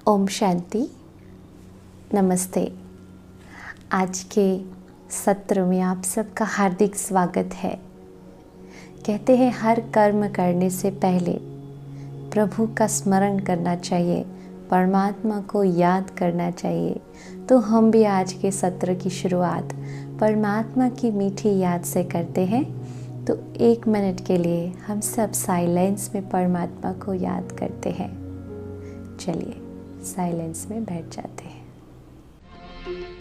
ओम शांति। नमस्ते। आज के सत्र में आप सबका हार्दिक स्वागत है। कहते हैं हर कर्म करने से पहले प्रभु का स्मरण करना चाहिए, परमात्मा को याद करना चाहिए। तो हम भी आज के सत्र की शुरुआत परमात्मा की मीठी याद से करते हैं। तो 1 मिनट के लिए हम सब साइलेंस में परमात्मा को याद करते हैं। चलिए साइलेंस में बैठ जाते हैं।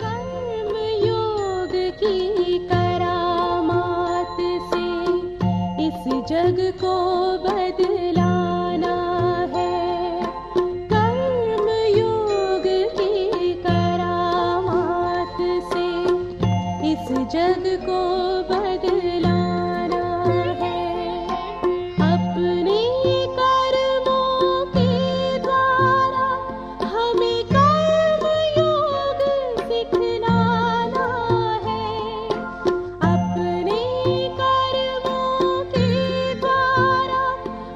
कर्म योग की करामात से इस जग को बदलाना है। कर्म योग की करामात से इस जग को बदलाना है। अपने कर्मों के द्वारा हमें कर्म योग सिखलाना है। अपने कर्मों के द्वारा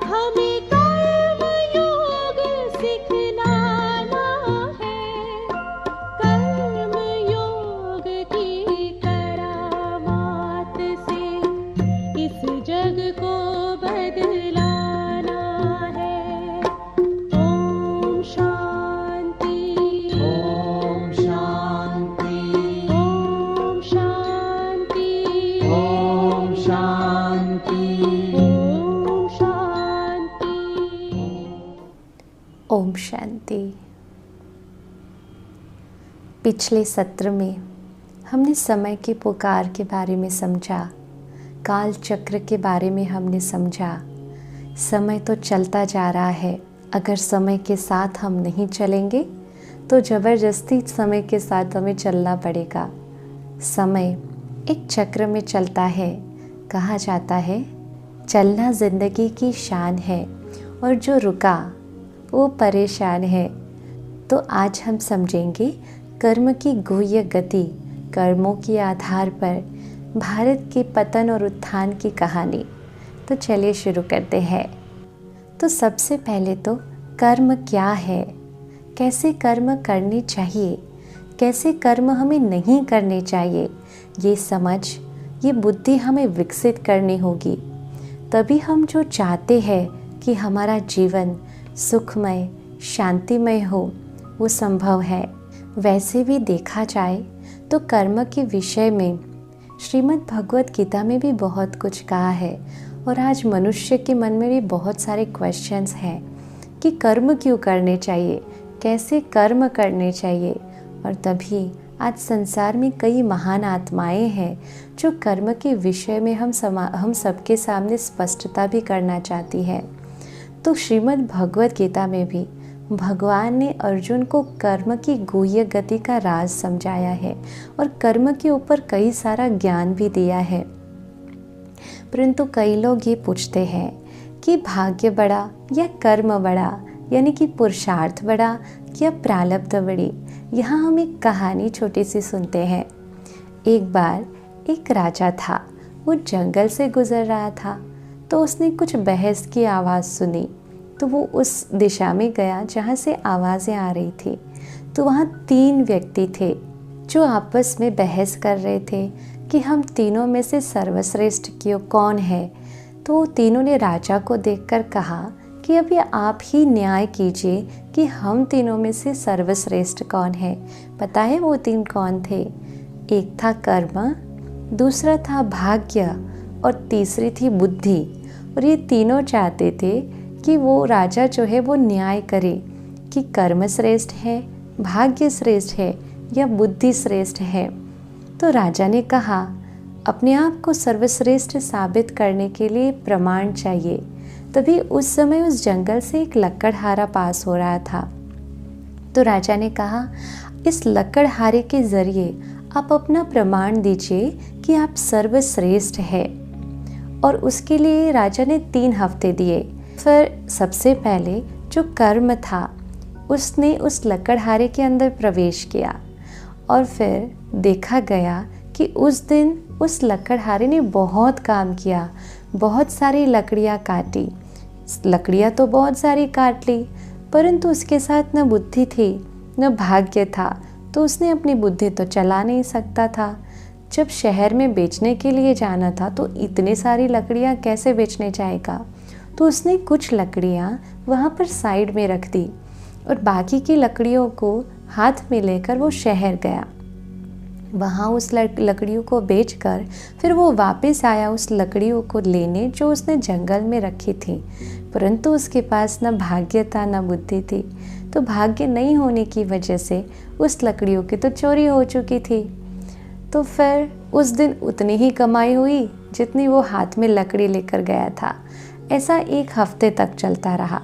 हमें कर्म योग सिखलाना है। कर्म योग की करामात से इस जग को बदलाना है। ओम शांति। ओम शांति। ओम शांति। ओम शांति। ओम शांति। ओम शांति। पिछले सत्र में हमने समय की पुकार के बारे में समझा, काल चक्र के बारे में हमने समझा। समय तो चलता जा रहा है, अगर समय के साथ हम नहीं चलेंगे तो ज़बरदस्ती समय के साथ हमें चलना पड़ेगा। समय एक चक्र में चलता है। कहा जाता है चलना ज़िंदगी की शान है और जो रुका वो परेशान है। तो आज हम समझेंगे कर्म की गुह्य गति, कर्मों के आधार पर भारत के पतन और उत्थान की कहानी। तो चलिए शुरू करते हैं। तो सबसे पहले तो कर्म क्या है, कैसे कर्म करने चाहिए, कैसे कर्म हमें नहीं करने चाहिए, ये समझ, ये बुद्धि हमें विकसित करनी होगी। तभी हम जो चाहते हैं कि हमारा जीवन सुखमय शांतिमय हो वो संभव है। वैसे भी देखा जाए तो कर्म के विषय में श्रीमद् भगवत गीता में भी बहुत कुछ कहा है। और आज मनुष्य के मन में भी बहुत सारे क्वेश्चंस हैं कि कर्म क्यों करने चाहिए, कैसे कर्म करने चाहिए। और तभी आज संसार में कई महान आत्माएं हैं जो कर्म के विषय में हम सबके सामने स्पष्टता भी करना चाहती है। तो श्रीमद् भगवत गीता में भी भगवान ने अर्जुन को कर्म की गुह्य गति का राज समझाया है और कर्म के ऊपर कई सारा ज्ञान भी दिया है। परंतु कई लोग ये पूछते हैं कि भाग्य बड़ा या कर्म बड़ा, यानी कि पुरुषार्थ बड़ा या प्रारब्ध बड़ी। यहाँ हम एक कहानी छोटी सी सुनते हैं। एक बार एक राजा था, वो जंगल से गुजर रहा था तो उसने कुछ बहस की आवाज़ सुनी। तो वो उस दिशा में गया जहाँ से आवाज़ें आ रही थी। तो वहाँ 3 व्यक्ति थे जो आपस में बहस कर रहे थे कि हम तीनों में से सर्वश्रेष्ठ क्यों कौन है। तो वो तीनों ने राजा को देखकर कहा कि अभी आप ही न्याय कीजिए कि हम तीनों में से सर्वश्रेष्ठ कौन है। पता है वो 3 कौन थे? एक था कर्म, दूसरा था भाग्य और तीसरी थी बुद्धि। और ये तीनों चाहते थे कि वो राजा जो है वो न्याय करे कि कर्म श्रेष्ठ है, भाग्य श्रेष्ठ है या बुद्धि श्रेष्ठ है। तो राजा ने कहा अपने आप को सर्वश्रेष्ठ साबित करने के लिए प्रमाण चाहिए। तभी उस समय उस जंगल से एक लकड़हारा पास हो रहा था। तो राजा ने कहा इस लकड़हारे के ज़रिए आप अपना प्रमाण दीजिए कि आप सर्वश्रेष्ठ है। और उसके लिए राजा ने 3 हफ्ते दिए। फिर सबसे पहले जो कर्म था उसने उस लकड़हारे के अंदर प्रवेश किया और फिर देखा गया कि उस दिन उस लकड़हारे ने बहुत काम किया, बहुत सारी लकड़ियाँ काटी। लकड़ियाँ तो बहुत सारी काट ली, परंतु उसके साथ न बुद्धि थी न भाग्य था, तो उसने अपनी बुद्धि तो चला नहीं सकता था। जब शहर में बेचने के लिए जाना था तो इतनी सारी लकड़ियाँ कैसे बेचने जाएगा, तो उसने कुछ लकड़ियाँ वहाँ पर साइड में रख दी और बाकी की लकड़ियों को हाथ में लेकर वो शहर गया। वहाँ उस लकड़ियों को बेचकर फिर वो वापस आया उस लकड़ियों को लेने जो उसने जंगल में रखी थी, परंतु उसके पास न भाग्य था न बुद्धि थी। तो भाग्य नहीं होने की वजह से उस लकड़ियों की तो चोरी हो चुकी थी। तो फिर उस दिन उतनी ही कमाई हुई जितनी वो हाथ में लकड़ी लेकर गया था। ऐसा 1 हफ्ते तक चलता रहा।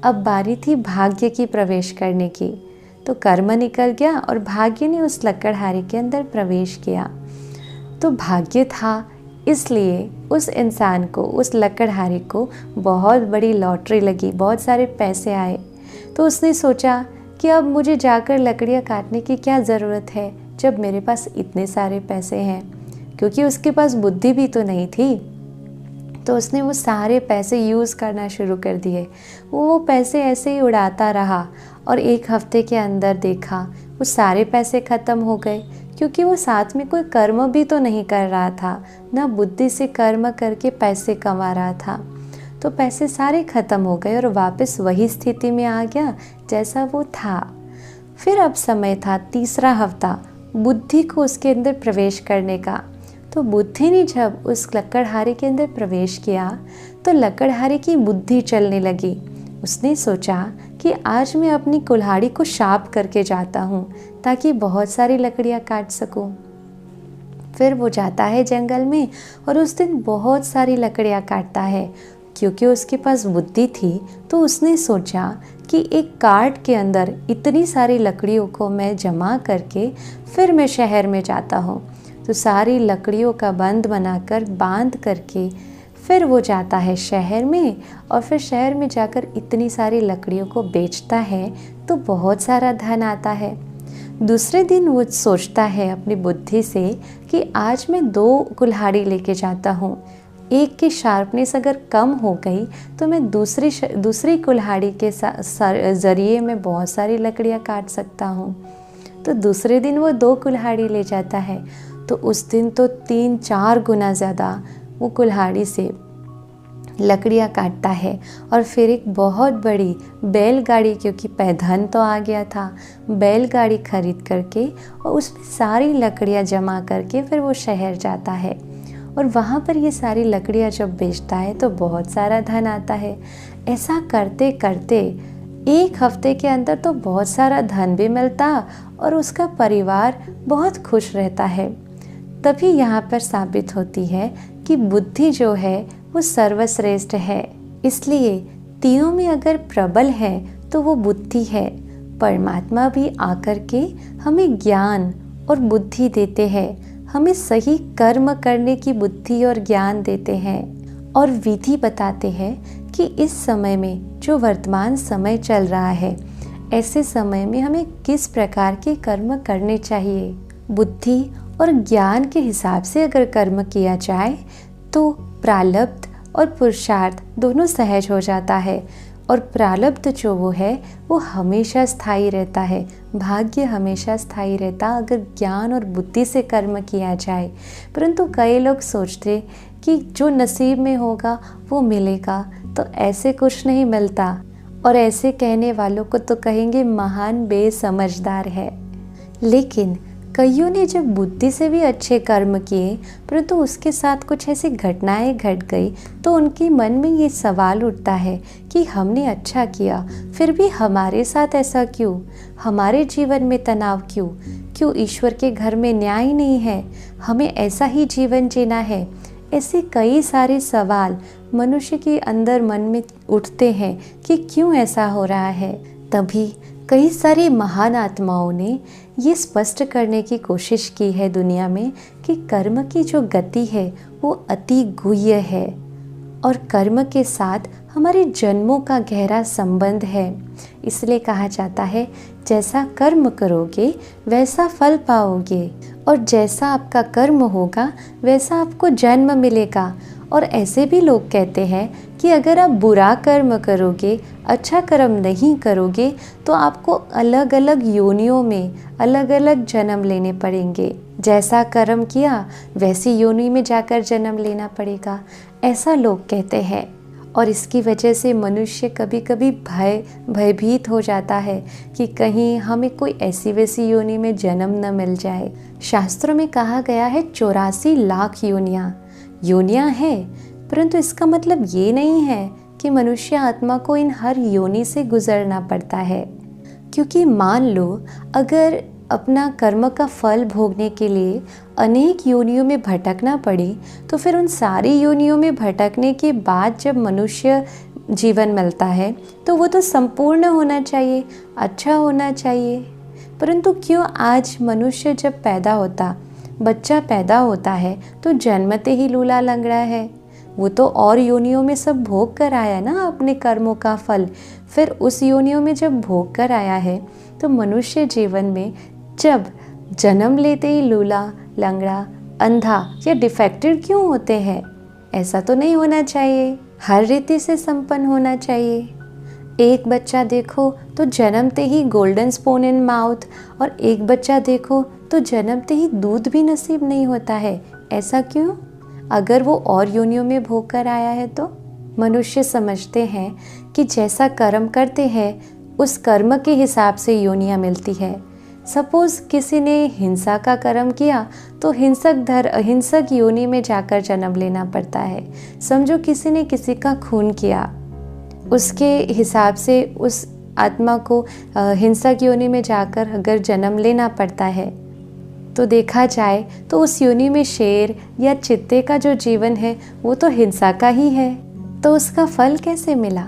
अब बारी थी भाग्य की प्रवेश करने की। तो कर्म निकल गया और भाग्य ने उस लकड़हारे के अंदर प्रवेश किया। तो भाग्य था इसलिए उस इंसान को, उस लकड़हारे को बहुत बड़ी लॉटरी लगी, बहुत सारे पैसे आए। तो उसने सोचा कि अब मुझे जाकर लकड़ियाँ काटने की क्या ज़रूरत है जब मेरे पास इतने सारे पैसे हैं, क्योंकि उसके पास बुद्धि भी तो नहीं थी। तो उसने वो सारे पैसे यूज़ करना शुरू कर दिए। वो पैसे ऐसे ही उड़ाता रहा और 1 हफ्ते के अंदर देखा वो सारे पैसे ख़त्म हो गए, क्योंकि वो साथ में कोई कर्म भी तो नहीं कर रहा था, ना बुद्धि से कर्म करके पैसे कमा रहा था। तो पैसे सारे ख़त्म हो गए और वापस वही स्थिति में आ गया जैसा वो था। फिर अब समय था 3रा हफ्ता बुद्धि को उसके अंदर प्रवेश करने का। तो बुद्धि ने जब उस लकड़हारे के अंदर प्रवेश किया तो लकड़हारे की बुद्धि चलने लगी। उसने सोचा कि आज मैं अपनी कुल्हाड़ी को शार्प करके जाता हूँ ताकि बहुत सारी लकड़ियाँ काट सकूँ। फिर वो जाता है जंगल में और उस दिन बहुत सारी लकड़ियाँ काटता है। क्योंकि उसके पास बुद्धि थी तो उसने सोचा कि एक कार्ट के अंदर इतनी सारी लकड़ियों को मैं जमा करके फिर मैं शहर में जाता हूँ। तो सारी लकड़ियों का बंद बनाकर बांध करके फिर वो जाता है शहर में और फिर शहर में जाकर इतनी सारी लकड़ियों को बेचता है तो बहुत सारा धन आता है। दूसरे दिन वो सोचता है अपनी बुद्धि से कि आज मैं 2 कुल्हाड़ी लेके जाता हूँ। एक की शार्पनेस अगर कम हो गई तो मैं दूसरी कुल्हाड़ी के ज़रिए मैं बहुत सारी लकड़ियाँ काट सकता हूँ। तो दूसरे दिन वो 2 कुल्हाड़ी ले जाता है। तो उस दिन तो 3-4 गुना ज़्यादा वो कुल्हाड़ी से लकड़ियाँ काटता है और फिर एक बहुत बड़ी बैलगाड़ी, क्योंकि पैधन तो आ गया था, बैलगाड़ी खरीद करके और उसमें सारी लकड़ियाँ जमा करके फिर वो शहर जाता है। और वहाँ पर ये सारी लकड़ियाँ जब बेचता है तो बहुत सारा धन आता है। ऐसा करते करते 1 हफ्ते के अंदर तो बहुत सारा धन भी मिलता और उसका परिवार बहुत खुश रहता है। तभी यहाँ पर साबित होती है कि बुद्धि जो है वो सर्वश्रेष्ठ है। इसलिए तीनों में अगर प्रबल है तो वो बुद्धि है। परमात्मा भी आकर के हमें ज्ञान और बुद्धि देते हैं, हमें सही कर्म करने की बुद्धि और ज्ञान देते हैं और विधि बताते हैं कि इस समय में जो वर्तमान समय चल रहा है, ऐसे समय में हमें किस प्रकार के कर्म करने चाहिए। बुद्धि और ज्ञान के हिसाब से अगर कर्म किया जाए तो प्रारब्ध और पुरुषार्थ दोनों सहज हो जाता है। और प्रारब्ध जो वो है वो हमेशा स्थायी रहता है, भाग्य हमेशा स्थायी रहता अगर ज्ञान और बुद्धि से कर्म किया जाए। परंतु कई लोग सोचते कि जो नसीब में होगा वो मिलेगा, तो ऐसे कुछ नहीं मिलता। और ऐसे कहने वालों को तो कहेंगे महान बेसमझदार है। लेकिन कईयों ने जब बुद्धि से भी अच्छे कर्म किए परंतु उसके साथ कुछ ऐसी घटनाएं घट गई तो उनके मन में ये सवाल उठता है कि हमने अच्छा किया फिर भी हमारे साथ ऐसा क्यों, हमारे जीवन में तनाव क्यों, क्यों ईश्वर के घर में न्याय नहीं है, हमें ऐसा ही जीवन जीना है। ऐसे कई सारे सवाल मनुष्य के अंदर मन में उठते हैं कि क्यों ऐसा हो रहा है। तभी कई सारे महान आत्माओं ने ये स्पष्ट करने की कोशिश की है दुनिया में कि कर्म की जो गति है वो अति गुह्य है और कर्म के साथ हमारे जन्मों का गहरा संबंध है। इसलिए कहा जाता है जैसा कर्म करोगे वैसा फल पाओगे और जैसा आपका कर्म होगा वैसा आपको जन्म मिलेगा और ऐसे भी लोग कहते हैं कि अगर आप बुरा कर्म करोगे, अच्छा कर्म नहीं करोगे, तो आपको अलग अलग योनियों में अलग अलग जन्म लेने पड़ेंगे। जैसा कर्म किया वैसी योनि में जाकर जन्म लेना पड़ेगा, ऐसा लोग कहते हैं। और इसकी वजह से मनुष्य कभी कभी भयभीत हो जाता है कि कहीं हमें कोई ऐसी वैसी योनि में जन्म न मिल जाए। शास्त्रों में कहा गया है 84 लाख योनियाँ हैं, परंतु इसका मतलब ये नहीं है कि मनुष्य आत्मा को इन हर योनि से गुजरना पड़ता है। क्योंकि मान लो अगर अपना कर्म का फल भोगने के लिए अनेक योनियों में भटकना पड़े, तो फिर उन सारी योनियों में भटकने के बाद जब मनुष्य जीवन मिलता है तो वो तो संपूर्ण होना चाहिए, अच्छा होना चाहिए। परंतु क्यों आज मनुष्य जब बच्चा पैदा होता है तो जन्मते ही लूला लंगड़ा है? वो तो और योनियों में सब भोग कर आया ना अपने कर्मों का फल। फिर उस योनियों में जब भोग कर आया है तो मनुष्य जीवन में जब जन्म लेते ही लूला लंगड़ा, अंधा या डिफेक्टेड क्यों होते हैं? ऐसा तो नहीं होना चाहिए, हर रीति से संपन्न होना चाहिए। एक बच्चा देखो तो जन्मते ही गोल्डन स्पून इन माउथ, और एक बच्चा देखो तो जन्मते ही दूध भी नसीब नहीं होता है। ऐसा क्यों? अगर वो और योनियों में भोग कर आया है तो? मनुष्य समझते हैं कि जैसा कर्म करते हैं उस कर्म के हिसाब से योनियाँ मिलती है। सपोज किसी ने हिंसा का कर्म किया तो हिंसक योनि में जाकर जन्म लेना पड़ता है। समझो किसी ने किसी का खून किया, उसके हिसाब से उस आत्मा को हिंसक योनि में जाकर अगर जन्म लेना पड़ता है, तो देखा जाए तो उस योनि में शेर या चित्ते का जो जीवन है वो तो हिंसा का ही है। तो उसका फल कैसे मिला?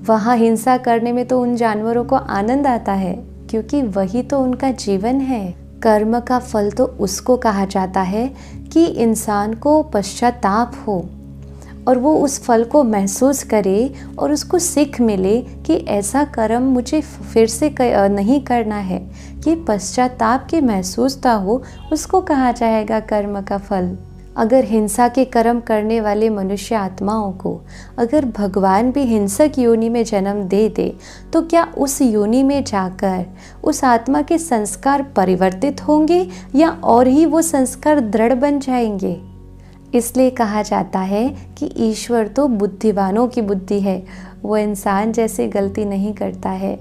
वहाँ हिंसा करने में तो उन जानवरों को आनंद आता है, क्योंकि वही तो उनका जीवन है। कर्म का फल तो उसको कहा जाता है कि इंसान को पश्चाताप हो और वो उस फल को महसूस करे और उसको सीख मिले कि ऐसा कर्म मुझे फिर से नहीं करना है। कि पश्चाताप की महसूसता हो, उसको कहा जाएगा कर्म का फल। अगर हिंसा के कर्म करने वाले मनुष्य आत्माओं को अगर भगवान भी हिंसक योनि में जन्म दे दे, तो क्या उस योनि में जाकर उस आत्मा के संस्कार परिवर्तित होंगे या और ही वो संस्कार दृढ़ बन जाएंगे? इसलिए कहा जाता है कि ईश्वर तो बुद्धिवानों की बुद्धि है, वो इंसान जैसे गलती नहीं करता है।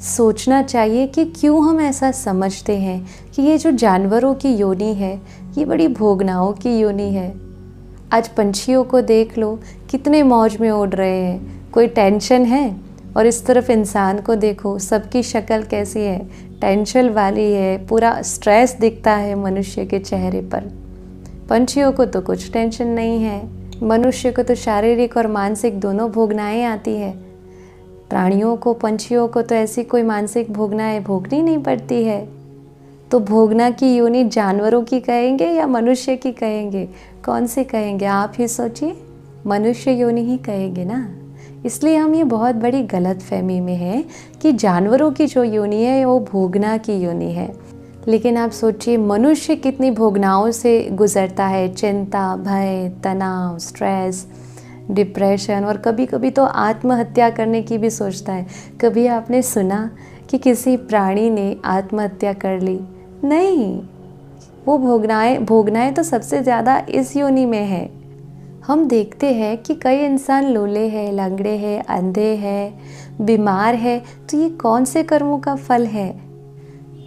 सोचना चाहिए कि क्यों हम ऐसा समझते हैं कि ये जो जानवरों की योनि है ये बड़ी भोगनाओं की योनि है। आज पंछियों को देख लो, कितने मौज में उड़ रहे हैं, कोई टेंशन है। और इस तरफ इंसान को देखो, सबकी शक्ल कैसी है, टेंशन वाली है, पूरा स्ट्रेस दिखता है मनुष्य के चेहरे पर। पंछियों को तो कुछ टेंशन नहीं है, मनुष्य को तो शारीरिक और मानसिक दोनों भोगनाएं आती है। प्राणियों को, पंछियों को तो ऐसी कोई मानसिक भोगनाएं भोगनी नहीं पड़ती है। तो भोगना की योनि जानवरों की कहेंगे या मनुष्य की कहेंगे? कौन से कहेंगे? आप ही सोचिए, मनुष्य योनि ही कहेंगे ना। इसलिए हम ये बहुत बड़ी गलतफहमी में हैं कि जानवरों की जो योनि है वो भोगना की योनि है। लेकिन आप सोचिए मनुष्य कितनी भोगनाओं से गुजरता है, चिंता, भय, तनाव, स्ट्रेस, डिप्रेशन, और कभी कभी तो आत्महत्या करने की भी सोचता है। कभी आपने सुना कि किसी प्राणी ने आत्महत्या कर ली? नहीं, वो भोगनाएं तो सबसे ज़्यादा इस योनि में है। हम देखते हैं कि कई इंसान लूले हैं, लंगड़े हैं, अंधे हैं, बीमार है, तो ये कौन से कर्मों का फल है?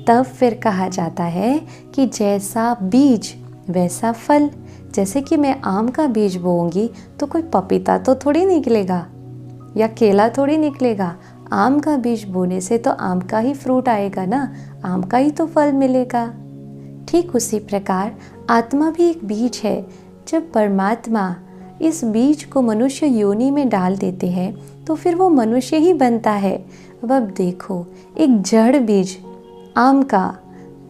तब फिर कहा जाता है कि जैसा बीज वैसा फल। जैसे कि मैं आम का बीज बोऊंगी तो कोई पपीता तो थोड़ी निकलेगा या केला थोड़ी निकलेगा। आम का बीज बोने से तो आम का ही फ्रूट आएगा ना, आम का ही तो फल मिलेगा। ठीक उसी प्रकार आत्मा भी एक बीज है। जब परमात्मा इस बीज को मनुष्य योनि में डाल देते हैं तो फिर वो मनुष्य ही बनता है। अब देखो, एक जड़ बीज आम का,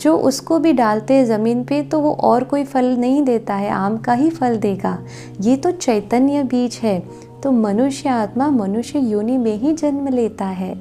जो उसको भी डालते हैं ज़मीन पे तो वो और कोई फल नहीं देता है, आम का ही फल देगा। ये तो चैतन्य बीज है। तो मनुष्य आत्मा मनुष्य योनि में ही जन्म लेता है,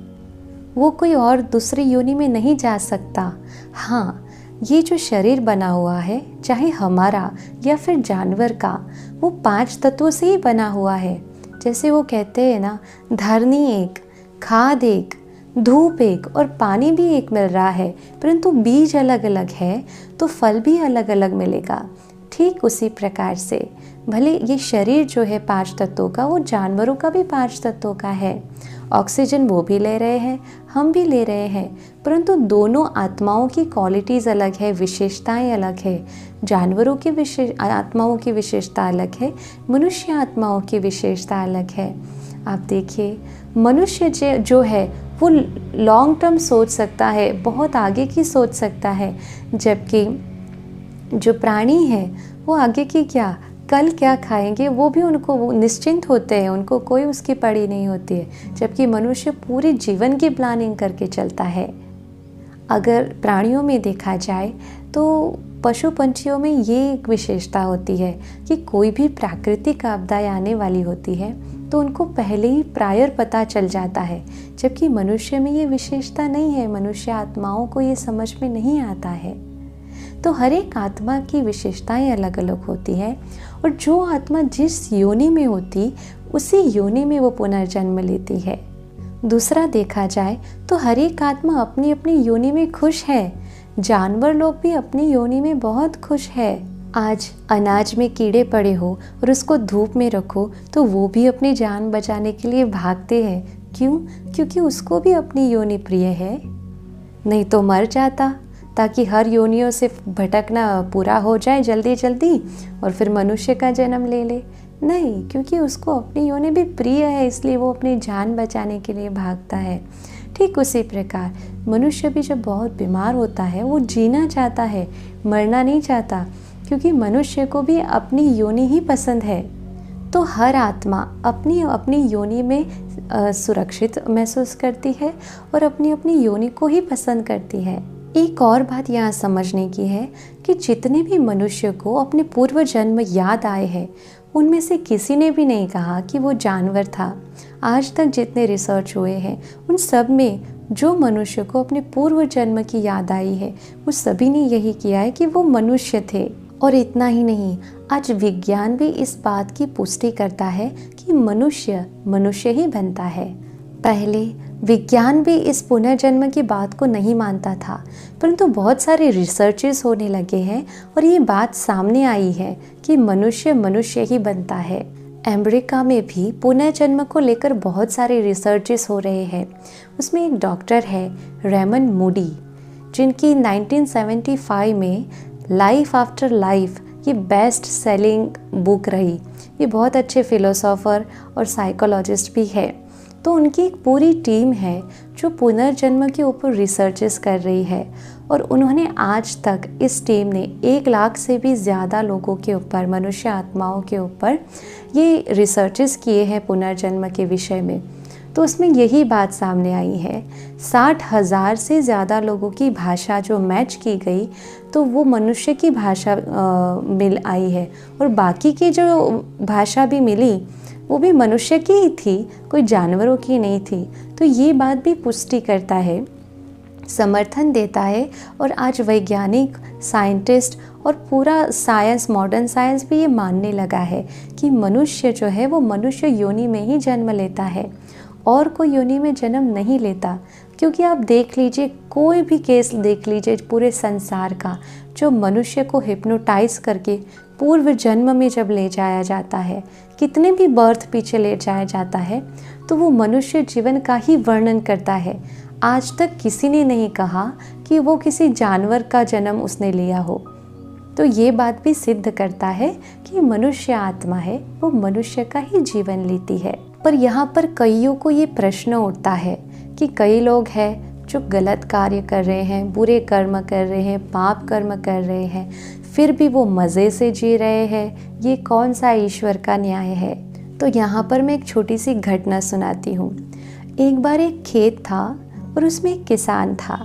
वो कोई और दूसरी योनि में नहीं जा सकता। हाँ, ये जो शरीर बना हुआ है, चाहे हमारा या फिर जानवर का, वो 5 तत्वों से ही बना हुआ है। जैसे वो कहते हैं ना, धरनी एक, खाद एक, धूप एक और पानी भी एक मिल रहा है, परंतु बीज अलग अलग है तो फल भी अलग अलग मिलेगा। ठीक उसी प्रकार से भले ये शरीर जो है 5 तत्वों का, वो जानवरों का भी 5 तत्वों का है। ऑक्सीजन वो भी ले रहे हैं, हम भी ले रहे हैं, परंतु दोनों आत्माओं की क्वालिटीज़ अलग है, विशेषताएं अलग है। जानवरों की आत्माओं की विशेषता अलग है, मनुष्य आत्माओं की विशेषता अलग है। आप देखिए, मनुष्य जो है वो लॉन्ग टर्म सोच सकता है, बहुत आगे की सोच सकता है, जबकि जो प्राणी है वो आगे की क्या, कल क्या खाएंगे वो भी वो निश्चिंत होते हैं, उनको कोई उसकी पड़ी नहीं होती है। जबकि मनुष्य पूरे जीवन की प्लानिंग करके चलता है। अगर प्राणियों में देखा जाए तो पशु पंछियों में ये एक विशेषता होती है कि कोई भी प्राकृतिक आपदाएं आने वाली होती है तो उनको पहले ही प्रायर पता चल जाता है, जबकि मनुष्य में ये विशेषता नहीं है। मनुष्य आत्माओं को ये समझ में नहीं आता है। तो हर एक आत्मा की विशेषताएं अलग अलग होती हैं और जो आत्मा जिस योनि में होती, उसी योनि में वो पुनर्जन्म लेती है। दूसरा देखा जाए तो हर एक आत्मा अपनी अपनी योनि में खुश है। जानवर लोग भी अपनी योनि में बहुत खुश है। आज अनाज में कीड़े पड़े हो और उसको धूप में रखो तो वो भी अपनी जान बचाने के लिए भागते हैं। क्यों? क्योंकि उसको भी अपनी योनि प्रिय है, नहीं तो मर जाता, ताकि हर योनियों से भटकना पूरा हो जाए जल्दी जल्दी और फिर मनुष्य का जन्म ले ले। नहीं, क्योंकि उसको अपनी योनि भी प्रिय है, इसलिए वो अपनी जान बचाने के लिए भागता है। ठीक उसी प्रकार मनुष्य भी जब बहुत बीमार होता है, वो जीना चाहता है, मरना नहीं चाहता, क्योंकि मनुष्य को भी अपनी योनि ही पसंद है। तो हर आत्मा अपनी अपनी योनि में सुरक्षित महसूस करती है और अपनी अपनी योनि को ही पसंद करती है। एक और बात यहाँ समझने की है कि जितने भी मनुष्य को अपने पूर्व जन्म याद आए हैं, उनमें से किसी ने भी नहीं कहा कि वो जानवर था। आज तक जितने रिसर्च हुए हैं, उन सब में जो मनुष्य को अपने पूर्व जन्म की याद आई है, वो सभी ने यही किया है कि वो मनुष्य थे। और इतना ही नहीं, आज विज्ञान भी इस बात की पुष्टि करता है कि मनुष्य मनुष्य ही बनता है। पहले विज्ञान भी इस पुनर्जन्म की बात को नहीं मानता था, परंतु बहुत सारे रिसर्चेस होने लगे हैं और ये बात सामने आई है कि मनुष्य मनुष्य ही बनता है। अमेरिका में भी पुनर्जन्म को लेकर बहुत सारे रिसर्चेस हो रहे हैं। उसमें एक डॉक्टर है रेमंड मूडी, जिनकी 1975 में लाइफ आफ्टर लाइफ ये बेस्ट सेलिंग बुक रही। ये बहुत अच्छे फिलोसोफर और साइकोलॉजिस्ट भी है। तो उनकी एक पूरी टीम है जो पुनर्जन्म के ऊपर रिसर्चेस कर रही है और उन्होंने आज तक, इस टीम ने 1 लाख से भी ज़्यादा लोगों के ऊपर, मनुष्य आत्माओं के ऊपर ये रिसर्चेस किए हैं पुनर्जन्म के विषय में। तो उसमें यही बात सामने आई है, 60,000 से ज़्यादा लोगों की भाषा जो मैच की गई, तो वो मनुष्य की भाषा मिल आई है और बाकी की जो भाषा भी मिली वो भी मनुष्य की ही थी, कोई जानवरों की नहीं थी। तो ये बात भी पुष्टि करता है, समर्थन देता है और आज वैज्ञानिक, साइंटिस्ट और पूरा साइंस, मॉडर्न साइंस भी ये मानने लगा है कि मनुष्य जो है वो मनुष्य योनि में ही जन्म लेता है और कोई योनि में जन्म नहीं लेता। क्योंकि आप देख लीजिए, कोई भी केस देख लीजिए पूरे संसार का, जो मनुष्य को हिप्नोटाइज करके पूर्व जन्म में जब ले जाया जाता है, कितने भी बर्थ पीछे ले जाया जाता है, तो वो मनुष्य जीवन का ही वर्णन करता है। आज तक किसी ने नहीं कहा कि वो किसी जानवर का जन्म उसने लिया हो। तो ये बात भी सिद्ध करता है कि मनुष्य आत्मा है, वो मनुष्य का ही जीवन लेती है। पर यहाँ पर कईयों को ये प्रश्न उठता है कि कई लोग हैं जो गलत कार्य कर रहे हैं, बुरे कर्म कर रहे हैं, पाप कर्म कर रहे हैं, फिर भी वो मज़े से जी रहे हैं। ये कौन सा ईश्वर का न्याय है? तो यहाँ पर मैं एक छोटी सी घटना सुनाती हूँ। एक बार एक खेत था और उसमें एक किसान था।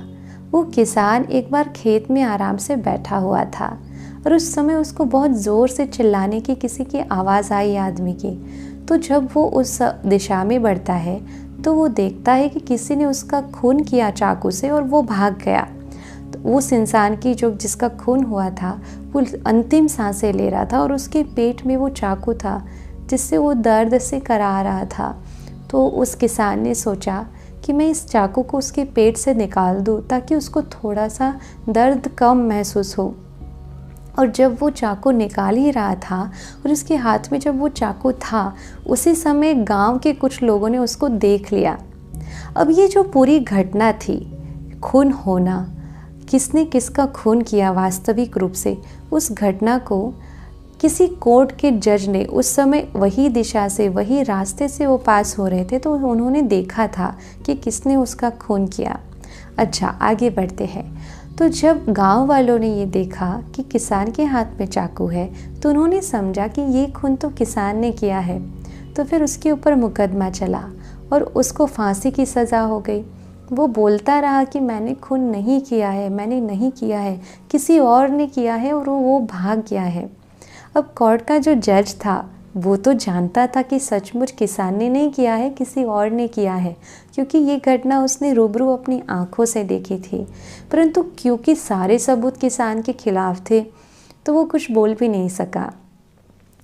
वो किसान एक बार खेत में आराम से बैठा हुआ था और उस समय उसको बहुत ज़ोर से चिल्लाने की किसी की आवाज़ आई आदमी की। तो जब वो उस दिशा में बढ़ता है तो वो देखता है कि किसी ने उसका खून किया चाकू से और वो भाग गया। तो उस इंसान की जो जिसका खून हुआ था वो अंतिम सांसें ले रहा था और उसके पेट में वो चाकू था जिससे वो दर्द से करा रहा था। तो उस किसान ने सोचा कि मैं इस चाकू को उसके पेट से निकाल दूँ ताकि उसको थोड़ा सा दर्द कम महसूस हो। और जब वो चाकू निकाल ही रहा था और उसके हाथ में जब वो चाकू था, उसी समय गांव के कुछ लोगों ने उसको देख लिया। अब ये जो पूरी घटना थी, खून होना, किसने किसका खून किया वास्तविक रूप से, उस घटना को किसी कोर्ट के जज ने उस समय वही दिशा से वही रास्ते से वो पास हो रहे थे तो उन्होंने देखा था कि किसने उसका खून किया। अच्छा, आगे बढ़ते हैं। तो जब गांव वालों ने ये देखा कि किसान के हाथ में चाकू है तो उन्होंने समझा कि ये खून तो किसान ने किया है। तो फिर उसके ऊपर मुकदमा चला और उसको फांसी की सज़ा हो गई। वो बोलता रहा कि मैंने खून नहीं किया है, मैंने नहीं किया है, किसी और ने किया है और वो भाग गया है। अब कोर्ट का जो जज था वो तो जानता था कि सचमुच किसान ने नहीं किया है, किसी और ने किया है, क्योंकि ये घटना उसने रूबरू अपनी आंखों से देखी थी। परंतु क्योंकि सारे सबूत किसान के खिलाफ थे तो वो कुछ बोल भी नहीं सका।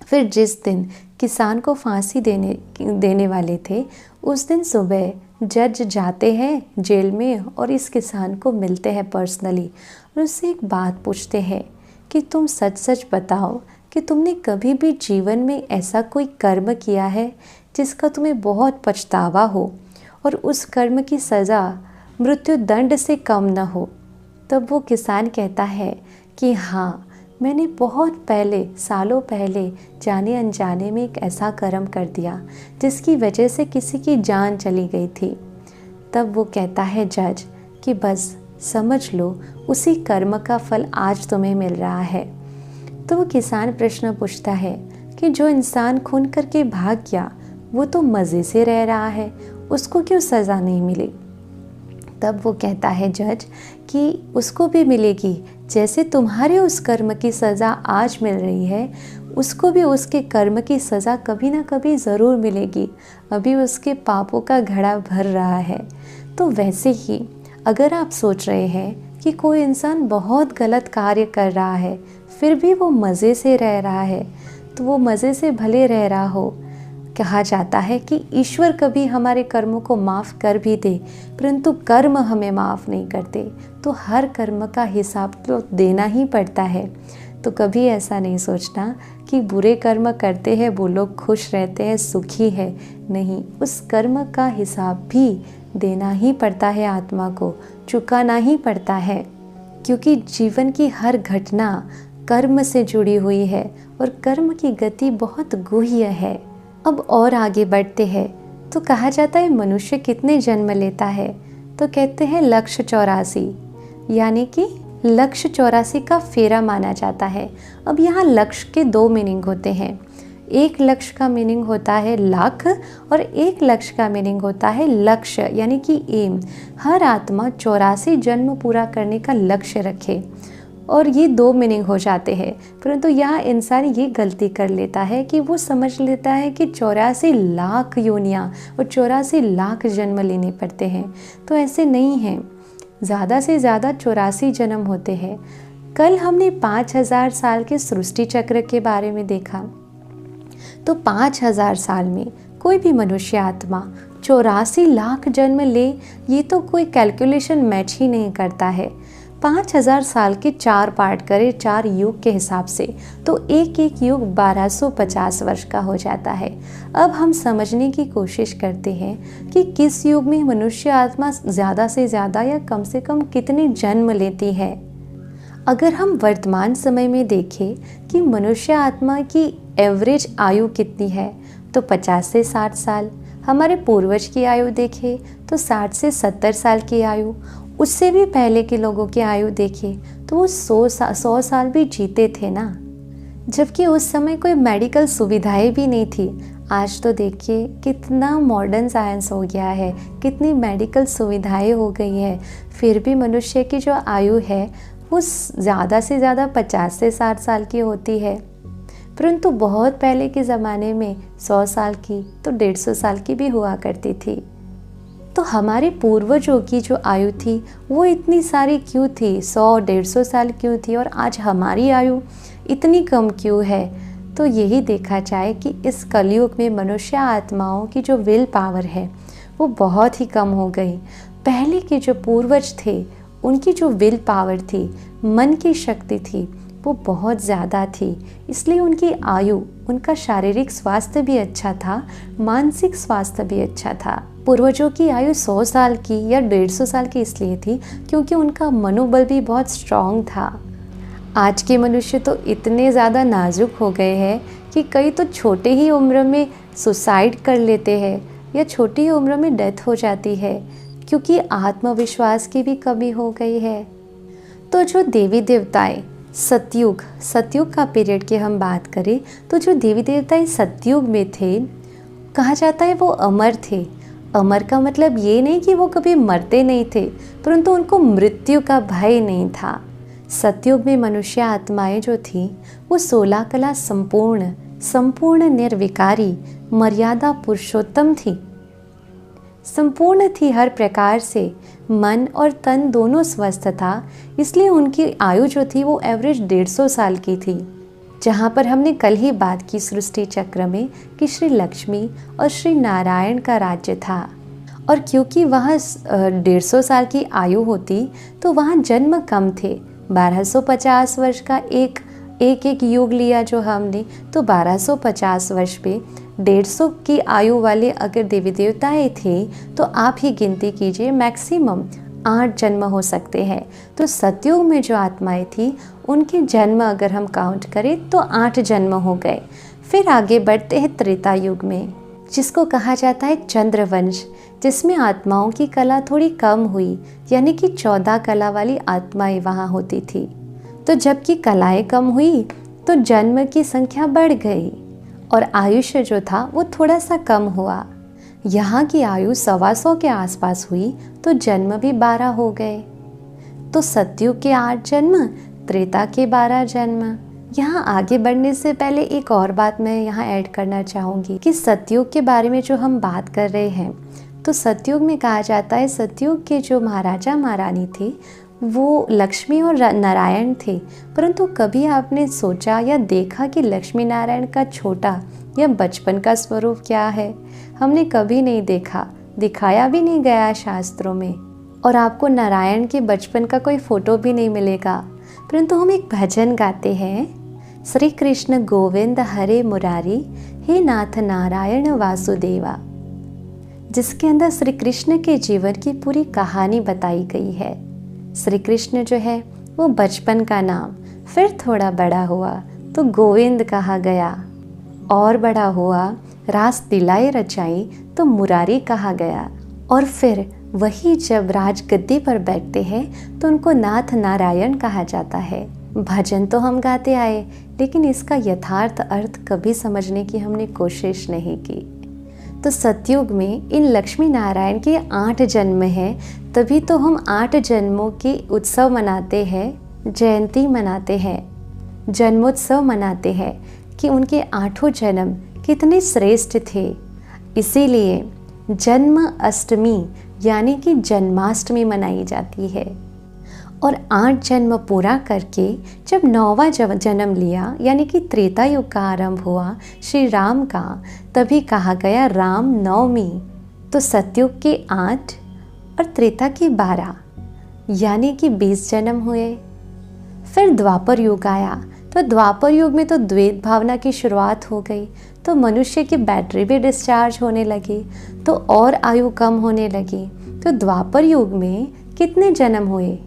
फिर जिस दिन किसान को फांसी देने वाले थे उस दिन सुबह जज जाते हैं जेल में और इस किसान को मिलते हैं पर्सनली और उससे एक बात पूछते हैं कि तुम सच सच बताओ कि तुमने कभी भी जीवन में ऐसा कोई कर्म किया है जिसका तुम्हें बहुत पछतावा हो और उस कर्म की सज़ा मृत्यु दंड से कम न हो। तब वो किसान कहता है कि हाँ, मैंने बहुत पहले, सालों पहले जाने अनजाने में एक ऐसा कर्म कर दिया जिसकी वजह से किसी की जान चली गई थी। तब वो कहता है जज कि बस समझ लो उसी कर्म का फल आज तुम्हें मिल रहा है। तो वो किसान प्रश्न पूछता है कि जो इंसान खून करके भाग गया वो तो मज़े से रह रहा है, उसको क्यों सज़ा नहीं मिली? तब वो कहता है जज कि उसको भी मिलेगी, जैसे तुम्हारे उस कर्म की सज़ा आज मिल रही है उसको भी उसके कर्म की सज़ा कभी ना कभी ज़रूर मिलेगी। अभी उसके पापों का घड़ा भर रहा है। तो वैसे ही अगर आप सोच रहे हैं कि कोई इंसान बहुत गलत कार्य कर रहा है फिर भी वो मज़े से रह रहा है, तो वो मज़े से भले रह रहा हो। कहा जाता है कि ईश्वर कभी हमारे कर्मों को माफ़ कर भी दे परंतु कर्म हमें माफ़ नहीं करते, तो हर कर्म का हिसाब तो देना ही पड़ता है। तो कभी ऐसा नहीं सोचना कि बुरे कर्म करते हैं वो लोग खुश रहते हैं, सुखी है। नहीं, उस कर्म का हिसाब भी देना ही पड़ता है, आत्मा को चुकाना ही पड़ता है, क्योंकि जीवन की हर घटना कर्म से जुड़ी हुई है और कर्म की गति बहुत गुह्य है। अब और आगे बढ़ते हैं तो कहा जाता है मनुष्य कितने जन्म लेता है, तो कहते हैं लक्ष्य 84, यानी कि लक्ष्य 84 का फेरा माना जाता है। अब यहाँ लक्ष्य के 2 मीनिंग होते हैं। एक लक्ष्य का मीनिंग होता है लाख और एक लक्ष्य का मीनिंग होता है लक्ष्य, यानी कि एम। हर आत्मा 84 जन्म पूरा करने का लक्ष्य रखे और ये 2 मीनिंग हो जाते हैं। परंतु यहाँ इंसान ये गलती कर लेता है कि वो समझ लेता है कि 84 लाख योनियाँ और 84 लाख जन्म लेने पड़ते हैं। तो ऐसे नहीं है, ज़्यादा से ज़्यादा 84 जन्म होते हैं। कल हमने 5000 साल के सृष्टि चक्र के बारे में देखा, तो 5000 साल में कोई भी मनुष्य आत्मा 84 लाख जन्म ले, ये तो कोई कैलकुलेशन मैच ही नहीं करता है। 5000 साल के 4 पार्ट करें 4 युग के हिसाब से तो एक एक युग 1250 वर्ष का हो जाता है। अब हम समझने की कोशिश करते हैं कि किस युग में मनुष्य आत्मा ज़्यादा से ज़्यादा या कम से कम कितने जन्म लेती है। अगर हम वर्तमान समय में देखें कि मनुष्य आत्मा की एवरेज आयु कितनी है तो 50 से 60 साल। हमारे पूर्वज की आयु देखें तो 60 से 70 साल की आयु। उससे भी पहले के लोगों की आयु देखें तो वो 100 साल भी जीते थे ना, जबकि उस समय कोई मेडिकल सुविधाएं भी नहीं थी। आज तो देखिए कितना मॉडर्न साइंस हो गया है, कितनी मेडिकल सुविधाएं हो गई है, फिर भी मनुष्य की जो आयु है वो ज़्यादा से ज़्यादा 50 से 60 साल की होती है। परंतु बहुत पहले के ज़माने में 100 साल की तो 150 साल की भी हुआ करती थी। तो हमारे पूर्वजों की जो आयु थी वो इतनी सारी क्यों थी, 100-150 साल क्यों थी, और आज हमारी आयु इतनी कम क्यों है। तो यही देखा जाए कि इस कलयुग में मनुष्य आत्माओं की जो विल पावर है वो बहुत ही कम हो गई। पहले के जो पूर्वज थे उनकी जो विल पावर थी, मन की शक्ति थी, वो बहुत ज़्यादा थी। इसलिए उनकी आयु, उनका शारीरिक स्वास्थ्य भी अच्छा था, मानसिक स्वास्थ्य भी अच्छा था। पूर्वजों की आयु 100 साल की या 150 साल की इसलिए थी क्योंकि उनका मनोबल भी बहुत स्ट्रांग था। आज के मनुष्य तो इतने ज़्यादा नाजुक हो गए हैं कि कई तो छोटे ही उम्र में सुसाइड कर लेते हैं या छोटी ही उम्र में डेथ हो जाती है, क्योंकि आत्मविश्वास की भी कमी हो गई है। तो जो देवी देवताएं सतयुग का पीरियड की हम बात करें तो जो देवी देवताएं सतयुग में थे, कहा जाता है वो अमर थे। अमर का मतलब ये नहीं कि वो कभी मरते नहीं थे, परंतु उनको मृत्यु का भय नहीं था। सतयुग में मनुष्य आत्माएं जो थी वो 16 कला संपूर्ण निर्विकारी मर्यादा पुरुषोत्तम थी, संपूर्ण थी हर प्रकार से। मन और तन दोनों स्वस्थ था, इसलिए उनकी आयु जो थी वो एवरेज 150 साल की थी। जहाँ पर हमने कल ही बात की सृष्टि चक्र में कि श्री लक्ष्मी और श्री नारायण का राज्य था, और क्योंकि वहाँ 150 साल की आयु होती तो वहाँ जन्म कम थे। 1250 वर्ष का एक युग लिया जो हमने, तो 1250 वर्ष पे 150 की आयु वाले अगर देवी देवताएं थे तो आप ही गिनती कीजिए, मैक्सिमम 8 जन्म हो सकते हैं। तो सतयुग में जो आत्माएं थी उनके जन्म अगर हम काउंट करें तो 8 जन्म हो गए। फिर आगे बढ़ते हैं त्रेता युग में, जिसको कहा जाता है चंद्रवंश, जिसमें आत्माओं की कला थोड़ी कम हुई, यानी कि 14 कला वाली आत्माएं वहाँ होती थी। तो जबकि कलाएं कम हुई तो जन्म की संख्या बढ़ गई और आयुष्य जो था वो थोड़ा सा कम हुआ। यहाँ की आयु 125 के आसपास हुई तो जन्म भी 12 हो गए। तो सतयुग के 8 जन्म, त्रेता के 12 जन्म। यहाँ आगे बढ़ने से पहले एक और बात मैं यहाँ ऐड करना चाहूँगी कि सतयुग के बारे में जो हम बात कर रहे हैं, तो सतयुग में कहा जाता है सतयुग के जो महाराजा महारानी थे वो लक्ष्मी और नारायण थे। परंतु कभी आपने सोचा या देखा कि लक्ष्मी नारायण का छोटा या बचपन का स्वरूप क्या है? हमने कभी नहीं देखा, दिखाया भी नहीं गया शास्त्रों में, और आपको नारायण के बचपन का कोई फोटो भी नहीं मिलेगा। परंतु हम एक भजन गाते हैं, श्री कृष्ण गोविंद हरे मुरारी, हे नाथ नारायण वासुदेवा, जिसके अंदर श्री कृष्ण के जीवन की पूरी कहानी बताई गई है। श्री कृष्ण जो है वो बचपन का नाम, फिर थोड़ा बड़ा हुआ तो गोविंद कहा गया, और बड़ा हुआ रास लीलाएं रचाई तो मुरारी कहा गया, और फिर वही जब राजगद्दी पर बैठते हैं तो उनको नाथ नारायण कहा जाता है। भजन तो हम गाते आए, लेकिन इसका यथार्थ अर्थ कभी समझने की हमने कोशिश नहीं की। तो सतयुग में इन लक्ष्मी नारायण के 8 जन्म हैं, तभी तो हम 8 जन्मों की उत्सव मनाते हैं, जयंती मनाते हैं, जन्मोत्सव मनाते हैं कि उनके 8 जन्म कितने श्रेष्ठ थे। इसीलिए जन्म अष्टमी यानी कि जन्माष्टमी मनाई जाती है। और 8 जन्म पूरा करके जब 9वां जन्म लिया, यानी कि त्रेता युग का आरंभ हुआ श्री राम का, तभी कहा गया राम नवमी। तो सतयुग के 8 और त्रेता के 12 यानी कि 20 जन्म हुए। फिर द्वापर युग आया, तो द्वापर युग में तो द्वैत भावना की शुरुआत हो गई, तो मनुष्य की बैटरी भी डिस्चार्ज होने लगी, तो और आयु कम होने लगी। तो द्वापर युग में कितने जन्म हुए?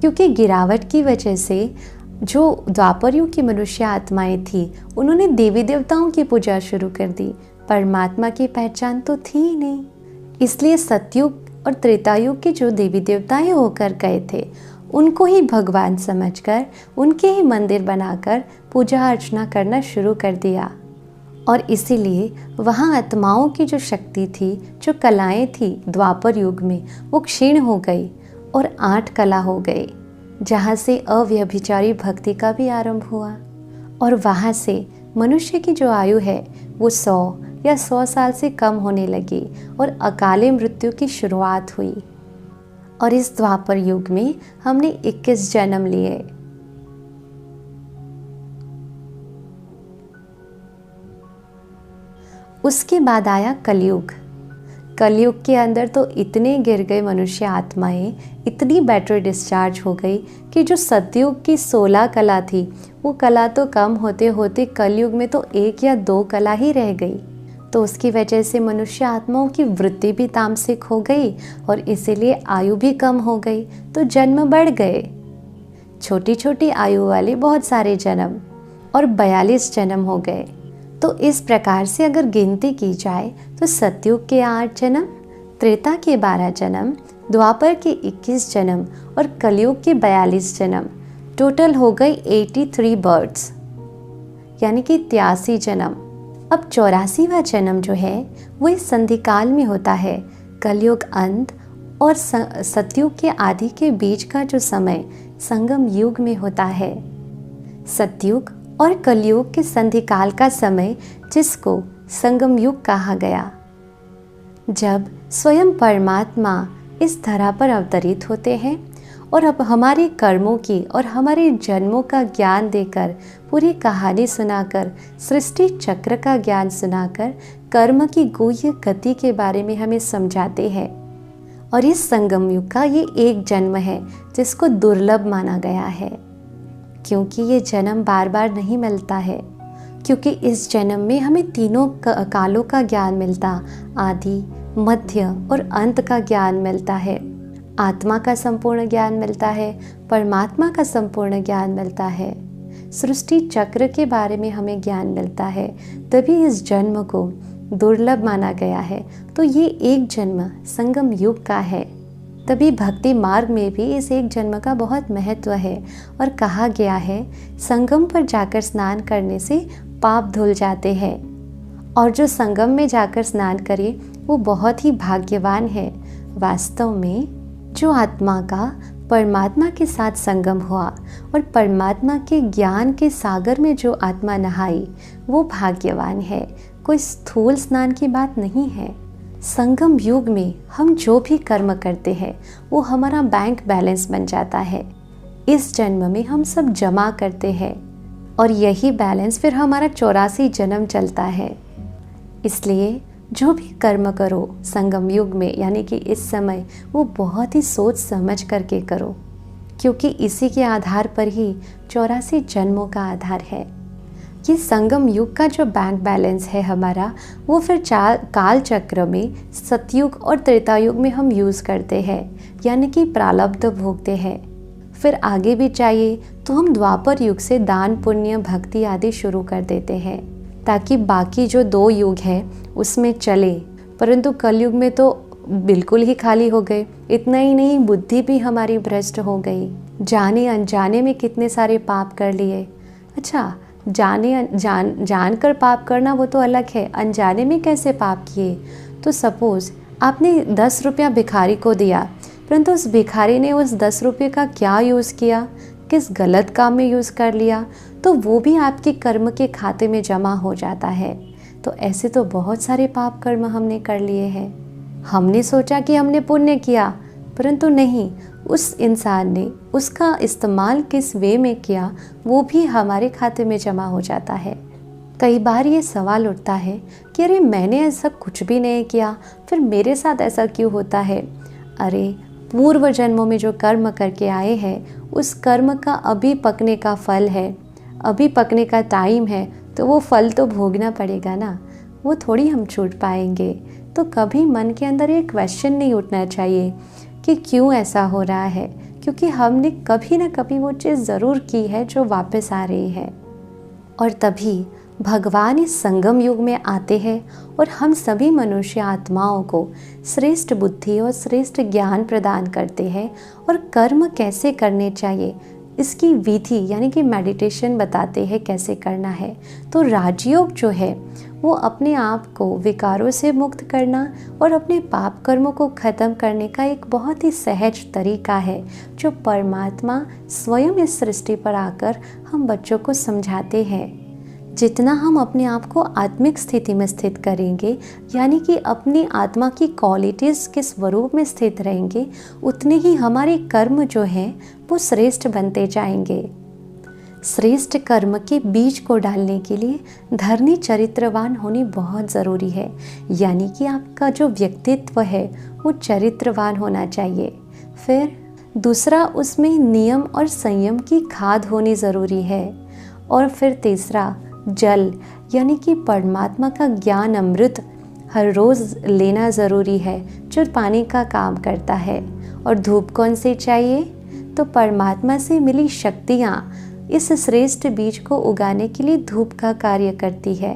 क्योंकि गिरावट की वजह से जो द्वापर युग की मनुष्य आत्माएं थी उन्होंने देवी देवताओं की पूजा शुरू कर दी, परमात्मा की पहचान तो थी ही नहीं। इसलिए सतयुग और त्रेतायुग के जो देवी देवताएं होकर गए थे उनको ही भगवान समझकर उनके ही मंदिर बनाकर पूजा अर्चना करना शुरू कर दिया। और इसीलिए वहाँ आत्माओं की जो शक्ति थी, जो कलाएं थी द्वापर युग में, वो क्षीण हो गई और 8 कला हो गई, जहाँ से अव्यभिचारी भक्ति का भी आरंभ हुआ। और वहाँ से मनुष्य की जो आयु है वो 100 या 100 साल से कम होने लगी और अकाले मृत्यु की शुरुआत हुई। और इस द्वापर युग में हमने 21 जन्म लिए। उसके बाद आया कलयुग। कलयुग के अंदर तो इतने गिर गए मनुष्य आत्माएं, इतनी बैटरी डिस्चार्ज हो गई कि जो सतयुग की 16 कला थी वो कला तो कम होते होते कलयुग में तो 1 या 2 कला ही रह गई। तो उसकी वजह से मनुष्य आत्माओं की वृत्ति भी तामसिक हो गई और इसीलिए आयु भी कम हो गई, तो जन्म बढ़ गए। छोटी छोटी आयु वाले बहुत सारे जन्म और 42 जन्म हो गए। तो इस प्रकार से अगर गिनती की जाए तो सतयुग के 8 जन्म, त्रेता के 12 जन्म, द्वापर के 21 जन्म और कलयुग के 42 जन्म, टोटल हो गई 83 बर्थ्स, यानी कि 83 जन्म। अब 84वां जन्म जो है वो इस संधिकाल में होता है। कलयुग अंत और सतयुग के आदि के बीच का जो समय संगम युग में होता है। सतयुग और कलयुग के संधिकाल का समय, जिसको संगम युग कहा गया, जब स्वयं परमात्मा इस धरा पर अवतरित होते हैं और अब हमारे कर्मों की और हमारे जन्मों का ज्ञान देकर, पूरी कहानी सुनाकर, सृष्टि चक्र का ज्ञान सुनाकर, कर्म की गुह्य गति के बारे में हमें समझाते हैं। और इस संगम युग का ये एक जन्म है जिसको दुर्लभ माना गया है, क्योंकि ये जन्म बार बार नहीं मिलता है। क्योंकि इस जन्म में हमें तीनों कालों का ज्ञान मिलता, आदि, मध्य और अंत का ज्ञान मिलता है। आत्मा का संपूर्ण ज्ञान मिलता है, परमात्मा का संपूर्ण ज्ञान मिलता है, सृष्टि चक्र के बारे में हमें ज्ञान मिलता है। तभी इस जन्म को दुर्लभ माना गया है। तो ये एक जन्म संगम युग का है। तभी भक्ति मार्ग में भी इस एक जन्म का बहुत महत्व है और कहा गया है संगम पर जाकर स्नान करने से पाप धुल जाते हैं, और जो संगम में जाकर स्नान करे वो बहुत ही भाग्यवान है। वास्तव में जो आत्मा का परमात्मा के साथ संगम हुआ और परमात्मा के ज्ञान के सागर में जो आत्मा नहाई वो भाग्यवान है। कोई स्थूल स्नान की बात नहीं है। संगम युग में हम जो भी कर्म करते हैं वो हमारा बैंक बैलेंस बन जाता है। इस जन्म में हम सब जमा करते हैं और यही बैलेंस फिर हमारा 84 जन्म चलता है। इसलिए जो भी कर्म करो संगम युग में, यानी कि इस समय, वो बहुत ही सोच समझ करके करो, क्योंकि इसी के आधार पर ही 84 जन्मों का आधार है। ये संगम युग का जो बैंक बैलेंस है हमारा, वो फिर काल चक्र में सतयुग और त्रेता युग में हम यूज़ करते हैं, यानी कि प्रारब्ध भोगते हैं। फिर आगे भी चाहिए तो हम द्वापर युग से दान, पुण्य, भक्ति आदि शुरू कर देते हैं, ताकि बाकी जो 2 युग हैं उसमें चले। परंतु कलयुग में तो बिल्कुल ही खाली हो गए। इतना ही नहीं, बुद्धि भी हमारी भ्रष्ट हो गई। जाने अनजाने में कितने सारे पाप कर लिए। अच्छा, जान कर पाप करना वो तो अलग है, अनजाने में कैसे पाप किए? तो सपोज़ आपने 10 रुपया भिखारी को दिया, परंतु उस भिखारी ने उस 10 रुपये का क्या यूज़ किया, किस गलत काम में यूज़ कर लिया, तो वो भी आपके कर्म के खाते में जमा हो जाता है। तो ऐसे तो बहुत सारे पाप कर्म हमने कर लिए हैं। हमने सोचा कि हमने पुण्य किया, परंतु नहीं, उस इंसान ने उसका इस्तेमाल किस वे में किया वो भी हमारे खाते में जमा हो जाता है। कई बार ये सवाल उठता है कि अरे मैंने ऐसा कुछ भी नहीं किया, फिर मेरे साथ ऐसा क्यों होता है? अरे पूर्व जन्मों में जो कर्म करके आए हैं उस कर्म का अभी पकने का फल है, अभी पकने का टाइम है, तो वो फल तो भोगना पड़ेगा ना, वो थोड़ी हम छूट पाएंगे। तो कभी मन के अंदर ये क्वेश्चन नहीं उठना चाहिए कि क्यों ऐसा हो रहा है, क्योंकि हमने कभी ना कभी वो चीज़ ज़रूर की है जो वापस आ रही है। और तभी भगवान इस संगम युग में आते हैं और हम सभी मनुष्य आत्माओं को श्रेष्ठ बुद्धि और श्रेष्ठ ज्ञान प्रदान करते हैं और कर्म कैसे करने चाहिए इसकी विधि, यानी कि मेडिटेशन बताते हैं कैसे करना है। तो राजयोग जो है वो अपने आप को विकारों से मुक्त करना और अपने पाप कर्मों को ख़त्म करने का एक बहुत ही सहज तरीका है, जो परमात्मा स्वयं इस सृष्टि पर आकर हम बच्चों को समझाते हैं। जितना हम अपने आप को आत्मिक स्थिति में स्थित करेंगे, यानी कि अपनी आत्मा की क्वालिटीज़ के स्वरूप में स्थित रहेंगे, उतने ही हमारे कर्म जो हैं वो श्रेष्ठ बनते जाएंगे। श्रेष्ठ कर्म के बीज को डालने के लिए धर्मी चरित्रवान होनी बहुत ज़रूरी है, यानी कि आपका जो व्यक्तित्व है वो चरित्रवान होना चाहिए। फिर दूसरा, उसमें नियम और संयम की खाद होनी ज़रूरी है। और फिर तीसरा, जल यानी कि परमात्मा का ज्ञान अमृत हर रोज़ लेना ज़रूरी है, जो पानी का काम करता है। और धूप कौन से चाहिए? तो परमात्मा से मिली शक्तियाँ इस श्रेष्ठ बीज को उगाने के लिए धूप का कार्य करती है,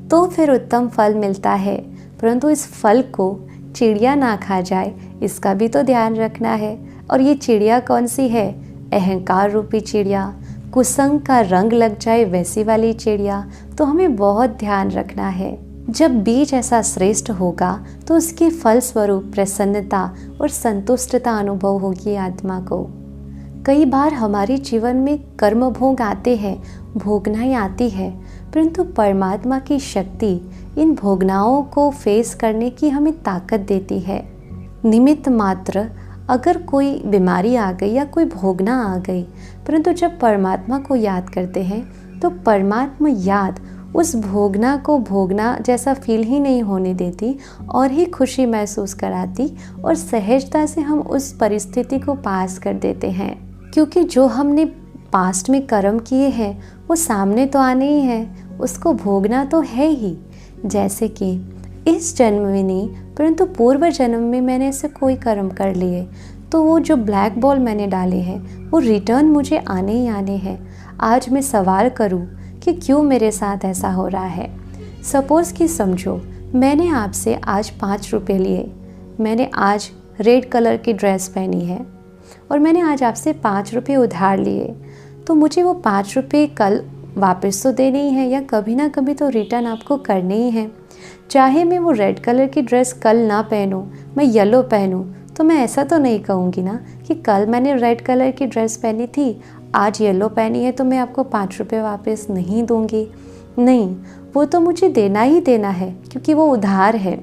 तो फिर उत्तम फल मिलता है। परंतु इस फल को चिड़िया ना खा जाए, इसका भी तो ध्यान रखना है। और ये चिड़िया कौन सी है? अहंकार रूपी चिड़िया, कुसंग का रंग लग जाए वैसी वाली चिड़िया। तो हमें बहुत ध्यान रखना है। जब बीज ऐसा श्रेष्ठ होगा तो उसके फल स्वरूप प्रसन्नता और संतुष्टता अनुभव होगी आत्मा को। कई बार हमारे जीवन में कर्म भोग आते हैं, भोगनाएं आती है, परंतु परमात्मा की शक्ति इन भोगनाओं को फेस करने की हमें ताकत देती है। निमित्त मात्र अगर कोई बीमारी आ गई या कोई भोगना आ गई, परंतु जब परमात्मा को याद करते हैं तो परमात्मा याद उस भोगना को भोगना जैसा फील ही नहीं होने देती और ही खुशी महसूस कराती, और सहजता से हम उस परिस्थिति को पास कर देते हैं। क्योंकि जो हमने पास्ट में कर्म किए हैं वो सामने तो आने ही हैं, उसको भोगना तो है ही। जैसे कि इस जन्म में नहीं, परंतु पूर्व जन्म में मैंने ऐसे कोई कर्म कर लिए, तो वो जो ब्लैक बॉल मैंने डाले हैं वो रिटर्न मुझे आने ही आने हैं। आज मैं सवाल करूं कि क्यों मेरे साथ ऐसा हो रहा है। सपोज़ कि समझो मैंने आपसे आज 5 रुपये लिए, मैंने आज रेड कलर की ड्रेस पहनी है और मैंने आज आपसे 5 रुपये उधार लिए, तो मुझे वो 5 रुपये कल वापस तो देने ही हैं या कभी ना कभी तो रिटर्न आपको करने ही हैं। चाहे मैं वो रेड कलर की ड्रेस कल ना पहनूं, मैं येलो पहनूं, तो मैं ऐसा तो नहीं कहूँगी ना कि कल मैंने रेड कलर की ड्रेस पहनी थी, आज येलो पहनी है तो मैं आपको 5 रुपये वापस नहीं दूँगी। नहीं, वो तो मुझे देना ही देना है क्योंकि वो उधार है।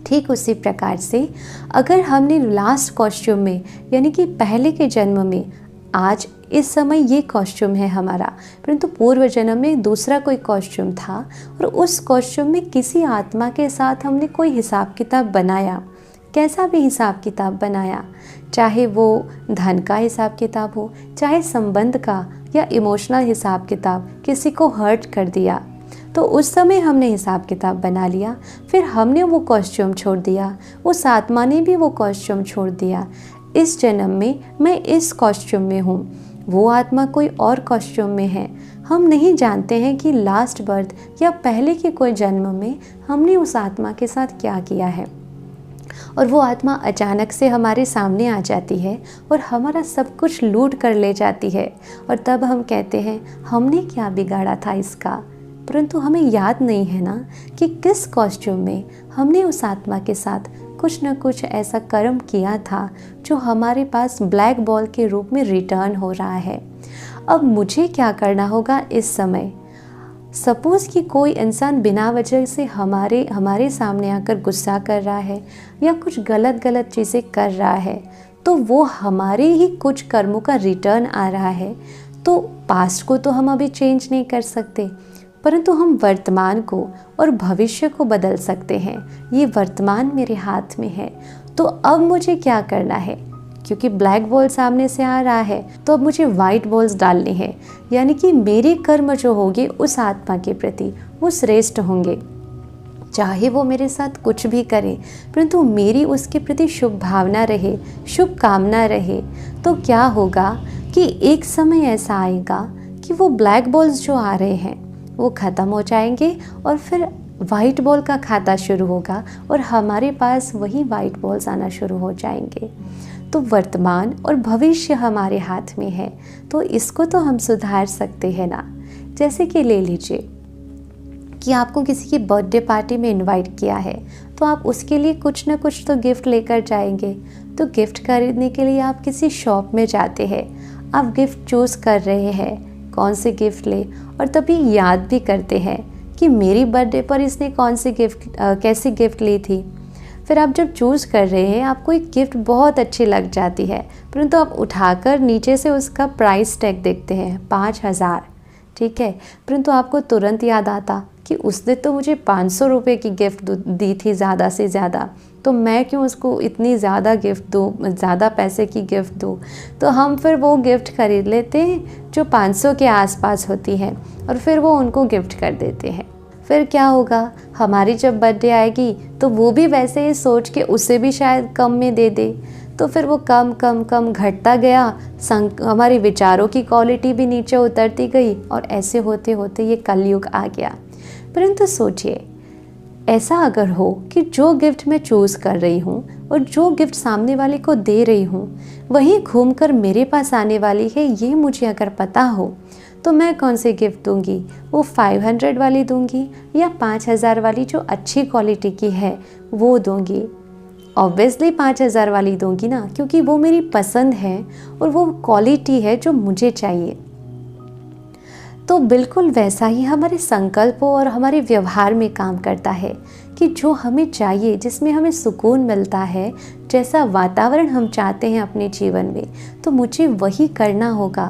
ठीक उसी प्रकार से अगर हमने लास्ट कॉस्ट्यूम में यानी कि पहले के जन्म में, आज इस समय ये कॉस्ट्यूम है हमारा, परंतु पूर्व जन्म में दूसरा कोई कॉस्ट्यूम था और उस कॉस्ट्यूम में किसी आत्मा के साथ हमने कोई हिसाब किताब बनाया, कैसा भी हिसाब किताब बनाया, चाहे वो धन का हिसाब किताब हो, चाहे संबंध का या इमोशनल हिसाब किताब, किसी को हर्ट कर दिया, तो उस समय हमने हिसाब किताब बना लिया, फिर हमने वो कॉस्ट्यूम छोड़ दिया, उस आत्मा ने भी वो कॉस्ट्यूम छोड़ दिया। इस जन्म में मैं इस कॉस्ट्यूम में हूँ, वो आत्मा कोई और कॉस्ट्यूम में है। हम नहीं जानते हैं कि लास्ट बर्थ या पहले के कोई जन्म में हमने उस आत्मा के साथ क्या किया है, और वो आत्मा अचानक से हमारे सामने आ जाती है और हमारा सब कुछ लूट कर ले जाती है, और तब हम कहते हैं हमने क्या बिगाड़ा था इसका। परंतु हमें याद नहीं है ना कि किस कॉस्ट्यूम में हमने उस आत्मा के साथ कुछ न कुछ ऐसा कर्म किया था जो हमारे पास ब्लैक बॉल के रूप में रिटर्न हो रहा है। अब मुझे क्या करना होगा इस समय? सपोज़ कि कोई इंसान बिना वजह से हमारे सामने आकर गुस्सा कर रहा है या कुछ गलत चीज़ें कर रहा है, तो वो हमारे ही कुछ कर्मों का रिटर्न आ रहा है। तो पास्ट को तो हम अभी चेंज नहीं कर सकते, परंतु हम वर्तमान को और भविष्य को बदल सकते हैं। ये वर्तमान मेरे हाथ में है। तो अब मुझे क्या करना है? क्योंकि ब्लैक बॉल सामने से आ रहा है, तो अब मुझे वाइट बॉल्स डालने हैं, यानी कि मेरे कर्म जो होंगे उस आत्मा के प्रति वो श्रेष्ठ होंगे। चाहे वो मेरे साथ कुछ भी करे, परंतु मेरी उसके प्रति शुभ भावना रहे, शुभ कामना रहे। तो क्या होगा कि एक समय ऐसा आएगा कि वो ब्लैक बॉल्स जो आ रहे हैं वो ख़त्म हो जाएंगे और फिर वाइट बॉल का खाता शुरू होगा और हमारे पास वही वाइट बॉल्स आना शुरू हो जाएंगे। तो वर्तमान और भविष्य हमारे हाथ में है, तो इसको तो हम सुधार सकते हैं ना। जैसे कि ले लीजिए कि आपको किसी की बर्थडे पार्टी में इनवाइट किया है, तो आप उसके लिए कुछ ना कुछ तो गिफ्ट लेकर जाएंगे। तो गिफ्ट खरीदने के लिए आप किसी शॉप में जाते हैं, आप गिफ्ट चूज़ कर रहे हैं, कौन से गिफ्ट ले, और तभी याद भी करते हैं कि मेरी बर्थडे पर इसने कौन से गिफ्ट कैसी गिफ्ट ली थी। फिर आप जब चूज़ कर रहे हैं, आपको एक गिफ्ट बहुत अच्छी लग जाती है, परंतु आप उठाकर नीचे से उसका प्राइस टैग देखते हैं 5,000, ठीक है, परंतु आपको तुरंत याद आता कि उसने तो मुझे 500 रुपये की गिफ्ट दी थी ज़्यादा से ज़्यादा, तो मैं क्यों उसको इतनी ज़्यादा गिफ्ट दूँ, ज़्यादा पैसे की गिफ्ट दूँ। तो हम फिर वो गिफ्ट खरीद लेते हैं जो 500 के आसपास होती है, और फिर वो उनको गिफ्ट कर देते हैं। फिर क्या होगा, हमारी जब बर्थडे आएगी तो वो भी वैसे ही सोच के उसे भी शायद कम में दे दे, तो फिर वो कम कम कम घटता गया, हमारे विचारों की क्वालिटी भी नीचे उतरती गई, और ऐसे होते होते ये कलयुग आ गया। परंतु सोचिए, ऐसा अगर हो कि जो गिफ्ट मैं चूज़ कर रही हूँ और जो गिफ्ट सामने वाले को दे रही हूँ वही घूमकर मेरे पास आने वाली है, ये मुझे अगर पता हो, तो मैं कौन से गिफ्ट दूंगी, वो 500 वाली दूंगी या 5,000 वाली जो अच्छी क्वालिटी की है वो दूंगी। ऑब्वियसली 5,000 वाली दूंगी ना, क्योंकि वो मेरी पसंद है और वो क्वालिटी है जो मुझे चाहिए। तो बिल्कुल वैसा ही हमारे संकल्पों और हमारे व्यवहार में काम करता है कि जो हमें चाहिए, जिसमें हमें सुकून मिलता है, जैसा वातावरण हम चाहते हैं अपने जीवन में, तो मुझे वही करना होगा।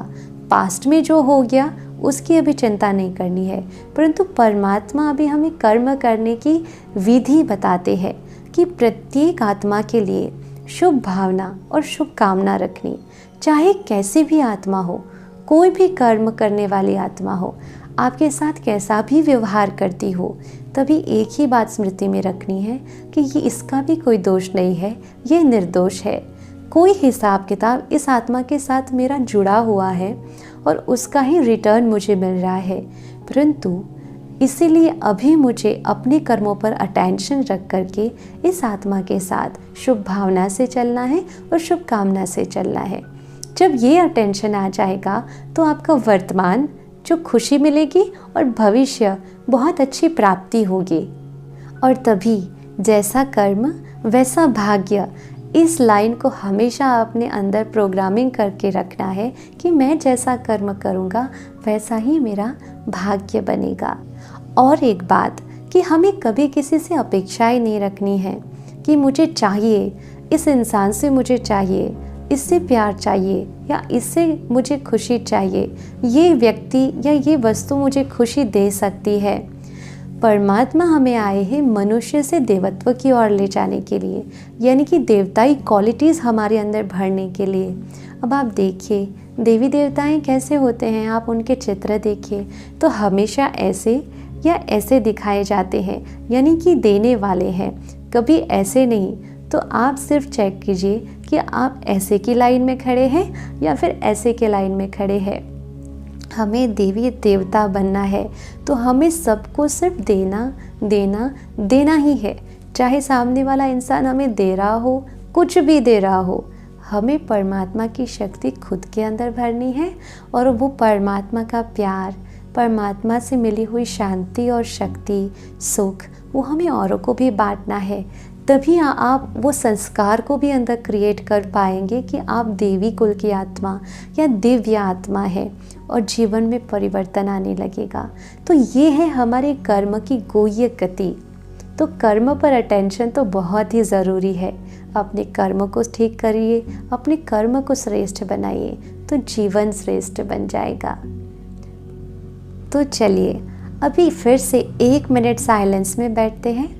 पास्ट में जो हो गया उसकी अभी चिंता नहीं करनी है, परंतु परमात्मा अभी हमें कर्म करने की विधि बताते हैं कि प्रत्येक आत्मा के लिए शुभ भावना और शुभ कामना रखनी, चाहे कैसी भी आत्मा हो, कोई भी कर्म करने वाली आत्मा हो, आपके साथ कैसा भी व्यवहार करती हो, तभी एक ही बात स्मृति में रखनी है कि ये इसका भी कोई दोष नहीं है, ये निर्दोष है। कोई हिसाब किताब इस आत्मा के साथ मेरा जुड़ा हुआ है और उसका ही रिटर्न मुझे मिल रहा है, परंतु इसीलिए अभी मुझे अपने कर्मों पर अटेंशन रख करके इस आत्मा के साथ शुभ भावना से चलना है और शुभ कामना से चलना है। जब ये अटेंशन आ जाएगा तो आपका वर्तमान जो खुशी मिलेगी और भविष्य बहुत अच्छी प्राप्ति होगी। और तभी जैसा कर्म वैसा भाग्य, इस लाइन को हमेशा अपने अंदर प्रोग्रामिंग करके रखना है कि मैं जैसा कर्म करूँगा वैसा ही मेरा भाग्य बनेगा। और एक बात कि हमें कभी किसी से अपेक्षाएं नहीं रखनी है कि मुझे चाहिए, इस इंसान से मुझे चाहिए, इससे प्यार चाहिए या इससे मुझे खुशी चाहिए, ये व्यक्ति या ये वस्तु मुझे खुशी दे सकती है। परमात्मा हमें आए हैं मनुष्य से देवत्व की ओर ले जाने के लिए, यानी कि देवताई क्वालिटीज़ हमारे अंदर भरने के लिए। अब आप देखिए देवी देवताएं कैसे होते हैं, आप उनके चित्र देखिए तो हमेशा ऐसे या ऐसे दिखाए जाते हैं, यानी कि देने वाले हैं, कभी ऐसे नहीं। तो आप सिर्फ चेक कीजिए कि आप ऐसे की लाइन में खड़े हैं या फिर ऐसे के लाइन में खड़े हैं। हमें देवी देवता बनना है तो हमें सबको सिर्फ देना देना देना ही है, चाहे सामने वाला इंसान हमें दे रहा हो, कुछ भी दे रहा हो। हमें परमात्मा की शक्ति खुद के अंदर भरनी है और वो परमात्मा का प्यार, परमात्मा से मिली हुई शांति और शक्ति, सुख, वो हमें औरों को भी बांटना है। तभी आप वो संस्कार को भी अंदर क्रिएट कर पाएंगे कि आप देवी कुल की आत्मा या दिव्य आत्मा है और जीवन में परिवर्तन आने लगेगा। तो ये है हमारे कर्म की गोह्य गति। तो कर्म पर अटेंशन तो बहुत ही ज़रूरी है। अपने कर्म को ठीक करिए, अपने कर्म को श्रेष्ठ बनाइए, तो जीवन श्रेष्ठ बन जाएगा। तो चलिए अभी फिर से 1 मिनट साइलेंस में बैठते हैं।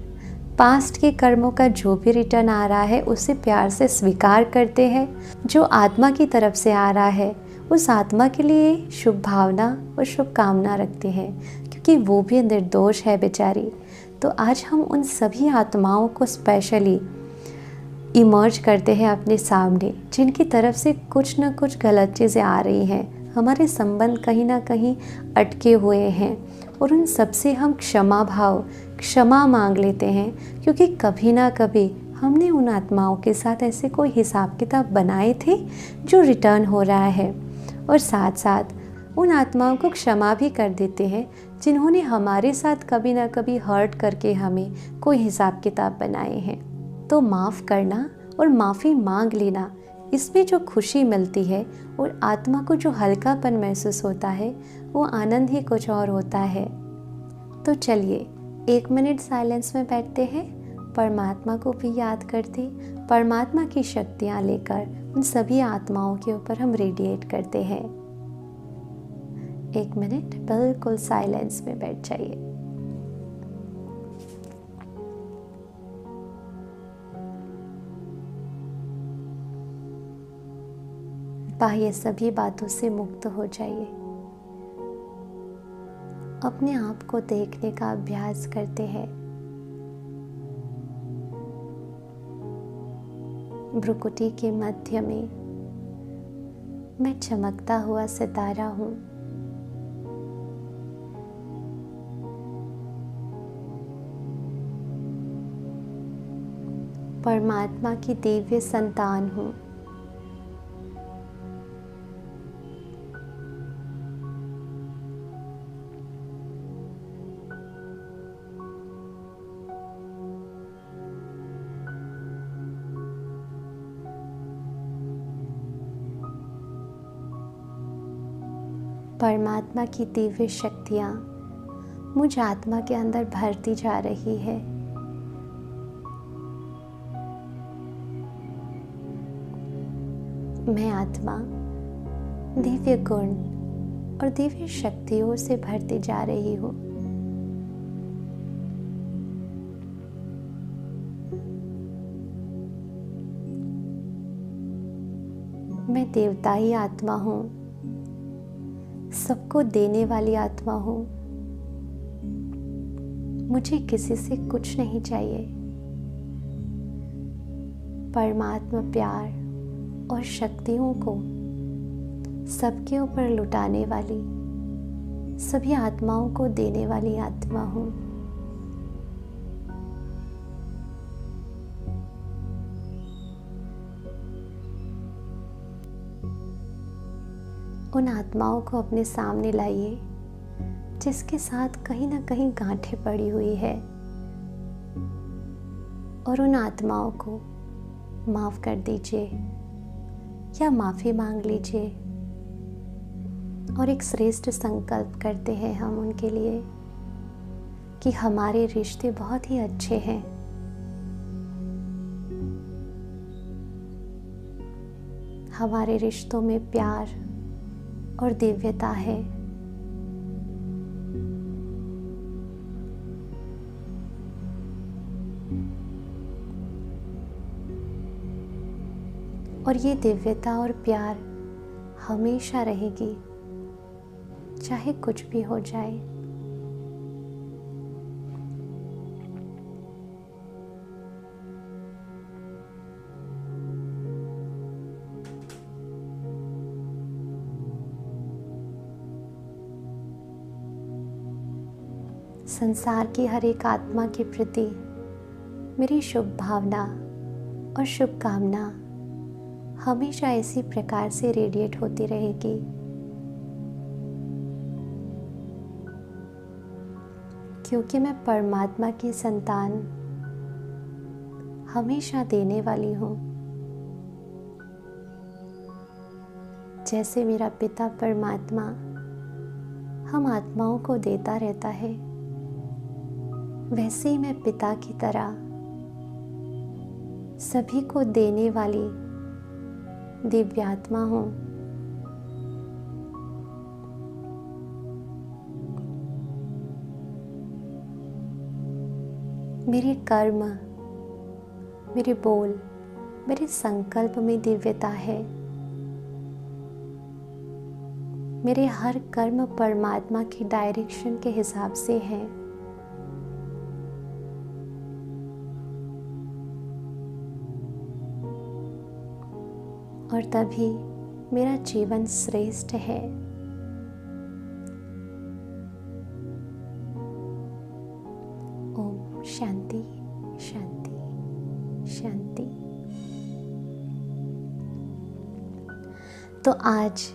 पास्ट के कर्मों का जो भी रिटर्न आ रहा है उसे प्यार से स्वीकार करते हैं। जो आत्मा की तरफ से आ रहा है उस आत्मा के लिए शुभ भावना और शुभ कामना रखते हैं, क्योंकि वो भी निर्दोष है बेचारी। तो आज हम उन सभी आत्माओं को स्पेशली इमर्ज करते हैं अपने सामने, जिनकी तरफ से कुछ ना कुछ गलत चीज़ें आ रही हैं, हमारे संबंध कहीं ना कहीं अटके हुए हैं, और उन सबसे हम क्षमा मांग लेते हैं, क्योंकि कभी ना कभी हमने उन आत्माओं के साथ ऐसे कोई हिसाब किताब बनाए थे जो रिटर्न हो रहा है। और साथ साथ उन आत्माओं को क्षमा भी कर देते हैं जिन्होंने हमारे साथ कभी ना कभी हर्ट करके हमें कोई हिसाब किताब बनाए हैं। तो माफ़ करना और माफ़ी मांग लेना, इसमें जो खुशी मिलती है और आत्मा को जो हल्कापन महसूस होता है, वो आनंद ही कुछ और होता है। तो चलिए 1 मिनट साइलेंस में बैठते हैं, परमात्मा को भी याद करते, परमात्मा की शक्तियाँ लेकर उन सभी आत्माओं के ऊपर हम रेडिएट करते हैं। 1 मिनट बिल्कुल साइलेंस में बैठ जाइए। बाह्य सभी बातों से मुक्त हो जाइए। अपने आप को देखने का अभ्यास करते हैं। भ्रुकुटी के मध्य में मैं चमकता हुआ सितारा हूँ। परमात्मा की दिव्य संतान हूँ। परमात्मा की दिव्य शक्तियाँ मुझ आत्मा के अंदर भरती जा रही है। मैं आत्मा दिव्य गुण और दिव्य शक्तियों से भरती जा रही हूँ। मैं देवताई आत्मा हूँ, सबको देने वाली आत्मा हूँ। मुझे किसी से कुछ नहीं चाहिए। परमात्मा प्यार और शक्तियों को सबके ऊपर लुटाने वाली, सभी आत्माओं को देने वाली आत्मा हूँ। उन आत्माओं को अपने सामने लाइए जिसके साथ कहीं ना कहीं गांठें पड़ी हुई है, और उन आत्माओं को माफ कर दीजिए या माफी मांग लीजिए। और एक श्रेष्ठ संकल्प करते हैं हम उनके लिए कि हमारे रिश्ते बहुत ही अच्छे हैं। हमारे रिश्तों में प्यार और दिव्यता है। और ये दिव्यता और प्यार हमेशा रहेगी, चाहे कुछ भी हो जाए। संसार की हर एक आत्मा के प्रति मेरी शुभ भावना और शुभकामना हमेशा इसी प्रकार से रेडिएट होती रहेगी। क्योंकि मैं परमात्मा की संतान हमेशा देने वाली हूँ। जैसे मेरा पिता परमात्मा हम आत्माओं को देता रहता है, वैसे ही मैं पिता की तरह सभी को देने वाली दिव्यात्मा हूँ। मेरे कर्म, मेरे बोल, मेरे संकल्प में दिव्यता है। मेरे हर कर्म परमात्मा की डायरेक्शन के हिसाब से हैं। और तभी मेरा जीवन श्रेष्ठ है। ओम शांति शांति शांति। तो आज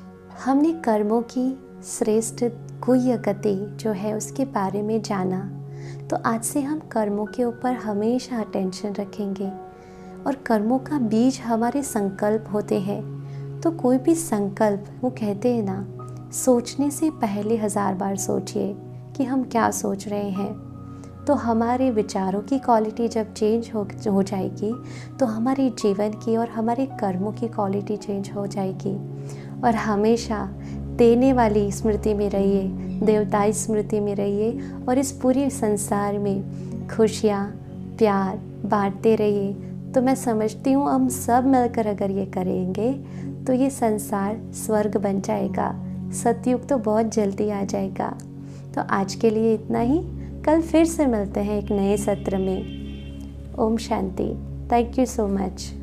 हमने कर्मों की श्रेष्ठ गुह्य गति जो है उसके बारे में जाना। तो आज से हम कर्मों के ऊपर हमेशा अटेंशन रखेंगे और कर्मों का बीज हमारे संकल्प होते हैं। तो कोई भी संकल्प, वो कहते हैं ना, सोचने से पहले 1000 बार सोचिए कि हम क्या सोच रहे हैं। तो हमारे विचारों की क्वालिटी जब चेंज हो जाएगी तो हमारे जीवन की और हमारे कर्मों की क्वालिटी चेंज हो जाएगी। और हमेशा देने वाली स्मृति में रहिए, देवताई स्मृति में रहिए और इस पूरे संसार में खुशियाँ, प्यार बांटते रहिए। तो मैं समझती हूँ हम सब मिलकर अगर ये करेंगे तो ये संसार स्वर्ग बन जाएगा। सतयुग तो बहुत जल्दी आ जाएगा। तो आज के लिए इतना ही। कल फिर से मिलते हैं एक नए सत्र में। ओम शांति। Thank you so much.